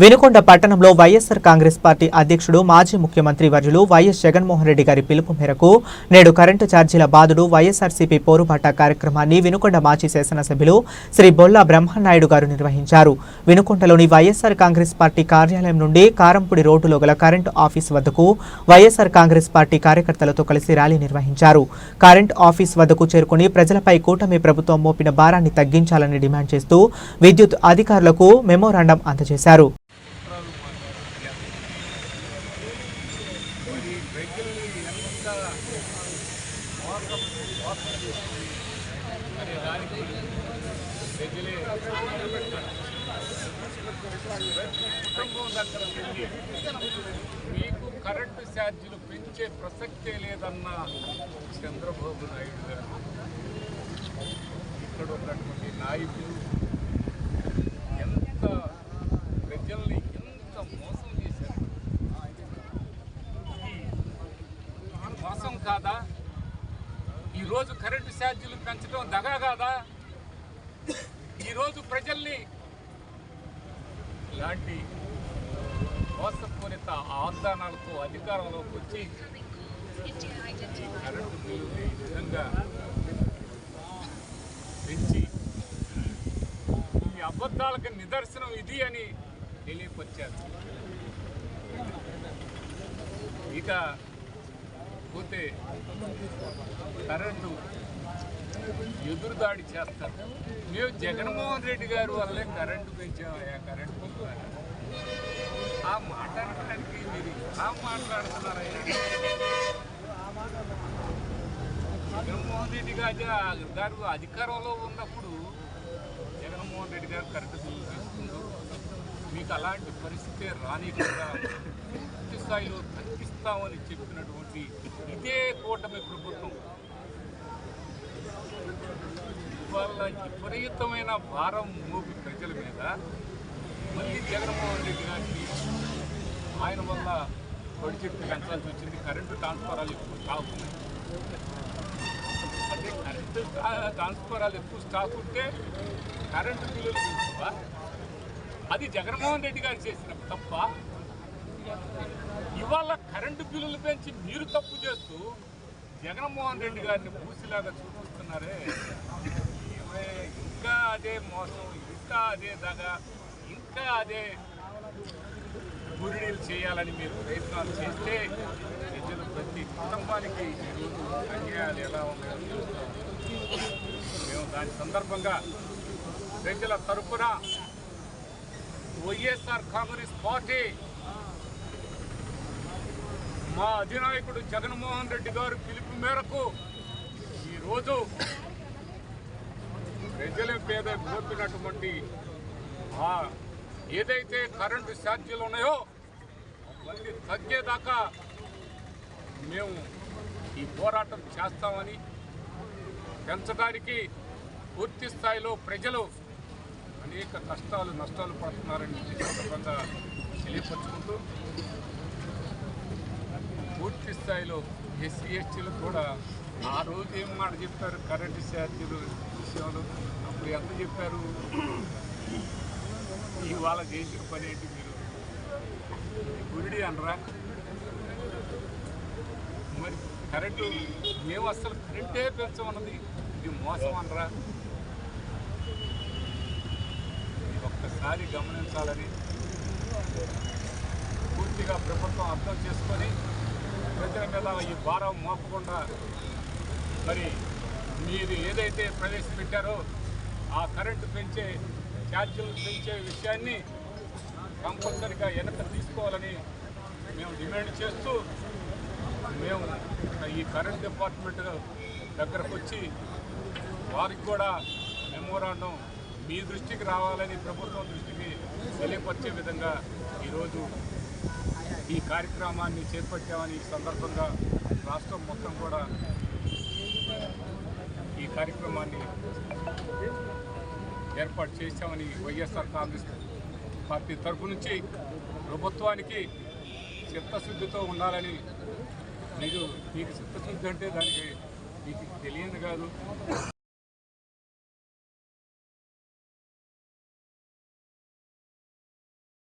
వినుకొండ పట్టణంలో వైఎస్ఆర్ కాంగ్రెస్ పార్టీ అధ్యక్షుడు మాజీ ముఖ్యమంత్రి వర్యులు వైఎస్ జగన్మోహన్ రెడ్డి గారి పిలుపు మేరకు నేడు కరెంటు ఛార్జీల బాదుడు వైఎస్ఆర్సీపీ పోరుబాట కార్యక్రమాన్ని వినుకొండ మాజీ శాసనసభ్యులు శ్రీ బొల్లా బ్రహ్మనాయుడు గారు నిర్వహించారు. వినుకొండలోని వైఎస్ఆర్ కాంగ్రెస్ పార్టీ కార్యాలయం నుండి కారంపూడి రోడ్డులో గల కరెంటు ఆఫీస్ వద్దకు వైఎస్ఆర్ కాంగ్రెస్ పార్టీ కార్యకర్తలతో కలిసి ర్యాలీ నిర్వహించారు. కరెంటు ఆఫీస్ వద్దకు చేరుకుని ప్రజలపై కూటమి ప్రభుత్వం మోపిన భారాన్ని తగ్గించాలని డిమాండ్ చేస్తూ విద్యుత్ అధికారులకు మెమోరాండం అందజేశారు. మీకు కరెంటు ఛార్జీలు పెంచే ప్రసక్తే లేదన్న చంద్రబాబు నాయుడు గారు ఇక్కడ ఉన్నటువంటి నాయకులు ఎంత ప్రజల్ని ఎంత మోసం చేశారు. మోసం కాదా? ఈరోజు కరెంటు ఛార్జీలు పెంచడం దగా కాదా? ఈరోజు ప్రజల్ని ఇలాంటి మోసపూరిత ఆగ్దానాలతో అధికారంలోకి వచ్చి కరెంటు బిల్లుని ఈ విధంగా పెంచి ఈ అబద్ధాలకు నిదర్శనం ఇది అని తెలియపరిచారు. ఇక పోతే కరెంటు ఎదురుదాడి చేస్తారు. మేము జగన్మోహన్ రెడ్డి గారి వల్లే కరెంటు పెంచామయ్యా, కరెంటు ఆ మాట్లాడటానికి మీరు ఎలా మాట్లాడుతున్నారయ్యా? జగన్మోహన్ రెడ్డి గారు అధికారంలో ఉన్నప్పుడు జగన్మోహన్ రెడ్డి గారు కరెంటు బిల్లు తీసుకుంటూ మీకు అలాంటి పరిస్థితి రానికుండా పూర్తి స్థాయిలో తగ్గిస్తామని చెప్పినటువంటి ఇదే కూటమి ప్రభుత్వం వాళ్ళ విపరీతమైన భారం మోపి ప్రజల మీద మళ్ళీ జగన్మోహన్ రెడ్డి గారికి ఆయన వల్ల బడ్జెట్ పెంచాల్సి వచ్చింది. కరెంటు ట్రాన్స్ఫారాలు ఎక్కువ స్టాక్ ఉన్నాయి. అంటే కరెంటు ట్రాన్స్ఫారాలు ఎక్కువ స్టాక్ ఉంటే కరెంటు బిల్లులు పెంచువా? అది జగన్మోహన్ రెడ్డి గారు చేసిన తప్ప. ఇవాళ కరెంటు బిల్లులు పెంచి మీరు తప్పు చేస్తూ జగన్మోహన్ రెడ్డి గారిని పూసిలాగా చూపిస్తున్నారే. ఇంకా అదే మోసం, ఇంకా అదే దగ, ఇంకా అదే గురిడీలు చేయాలని మీరు ప్రయత్నాలు చేస్తే ప్రజలు ప్రతి కుటుంబానికి ఈరోజు అన్యాయాలు ఎలా ఉన్నాయో చూస్తాం. మేము దాని సందర్భంగా ప్రజల తరఫున వైఎస్ఆర్ కాంగ్రెస్ పార్టీ మా అధినాయకుడు జగన్మోహన్ రెడ్డి గారు పిలుపు మేరకు ఈరోజు ప్రజల పేద మోపినటువంటి ఏదైతే కరెంటు ఛార్జీలు ఉన్నాయో అవన్నీ తగ్గేదాకా మేము ఈ పోరాటం చేస్తామని, పెంచడానికి పూర్తి స్థాయిలో ప్రజలు అనేక కష్టాలు నష్టాలు పడుతున్నారని సందర్భంగా తెలియపరుచుకుంటూ పూర్తి స్థాయిలో ఎస్సీ ఎస్టీలు కూడా ఆ రోజు ఏం మాట చెప్పారు కరెంటు ఛార్జీలు విషయంలో, అప్పుడు ఎంత చెప్పారు? ఇవాళ చేసిన పని ఏంటి? మీరు గురిడి అనరా? మరి కరెంటు మేము అసలు కరెంటే పెంచమన్నది ఇది మోసం అనరా? ఒక్కసారి గమనించాలని పూర్తిగా ప్రభుత్వం అర్థం చేసుకొని ప్రజల మీద ఈ భారం మోపకుండా మరి మీరు ఏదైతే ప్రవేశపెట్టారో ఆ కరెంటు పెంచే ఛార్జీలు పెంచే విషయాన్ని కంపల్సరిగా వెనక తీసుకోవాలని మేము డిమాండ్ చేస్తూ మేము ఈ కరెంట్ డిపార్ట్మెంట్ దగ్గరకు వచ్చి వారికి కూడా మెమోరాండం మీ దృష్టికి రావాలని ప్రభుత్వం దృష్టికి తెలియపరిచే విధంగా ఈరోజు ఈ కార్యక్రమాన్ని చేపట్టామని ఈ సందర్భంగా రాష్ట్రం మొత్తం కూడా ఈ కార్యక్రమాన్ని ఏర్పాటు చేశామని వైఎస్ఆర్ కాంగ్రెస్ పార్టీ తరఫు నుంచి ప్రభుత్వానికి చిత్తశుద్ధితో ఉండాలని, మీకు చిత్తశుద్ధి అంటే దానికి మీకు తెలియదు కాదు.